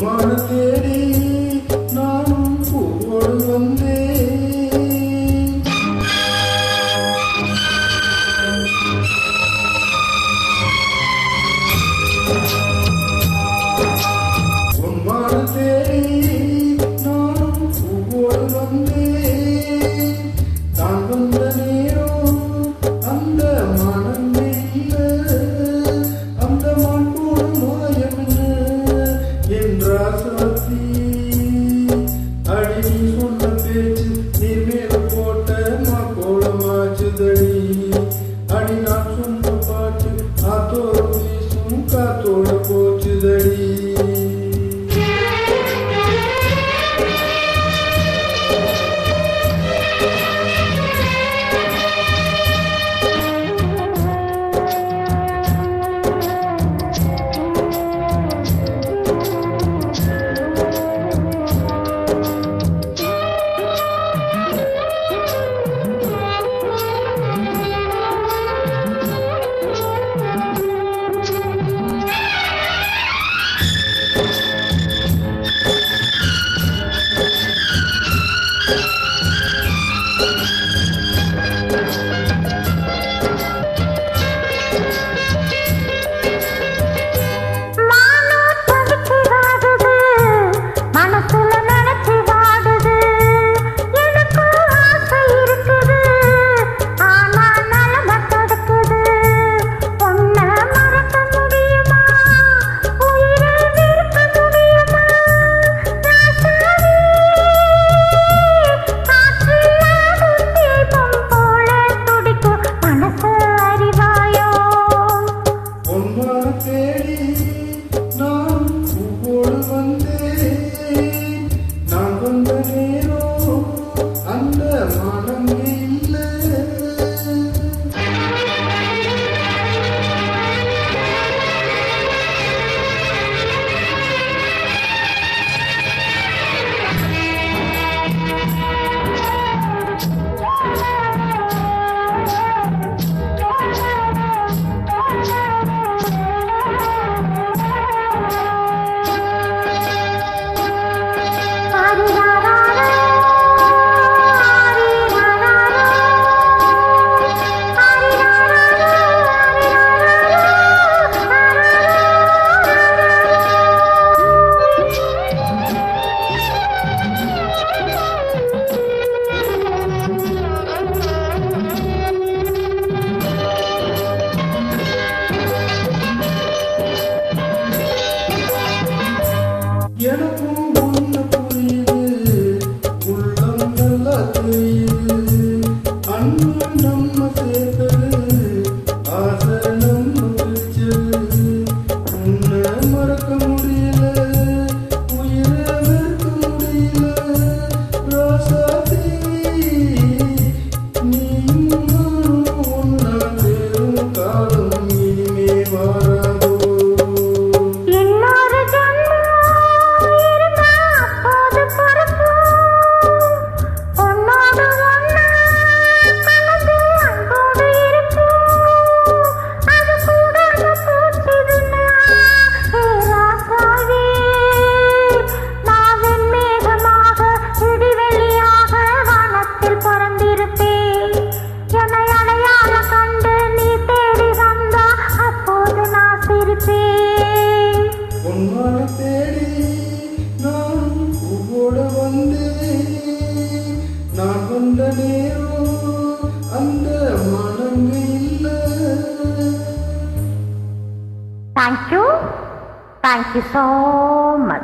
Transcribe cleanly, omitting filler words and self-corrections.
பொன்மான தேடி நானும் பூவோடு வந்தேன். பொன்மான தேடி நானும் பூவோடு வந்தேன். நான் வந்த நேரம் அந்த மனமே இல்லை, அந்த மாட்டோடு மாயமென்ன என்றாசத்தி. அடி நீ சொன்ன பேச்சு நீர் மேல போட்ட மாக்கோளமாச்சுதடி. அடி நான் சொன்ன பாட்டு ஆத்தோடு வீசும் காத்தோட போச்சுதடி. எனக்கும் ஒன்று புரியுது, உள்ளம் நல்லா தெரியுது. அன்பு நம்ம சேர்த்தது, ஆசை நம்ம பிரிச்சது. உன்னை மறக்க முடியல, உயிரை வெறுக்க முடியல. ராசாதி நீயும் நானும் ஒன்னா சேரும் காலம் இனிமே வாராதோ. பொன்மான தேடி நான் பூவோட வந்தேன். நான் வந்த நேரம் அந்த மனமே இல்லை. Thank you so much.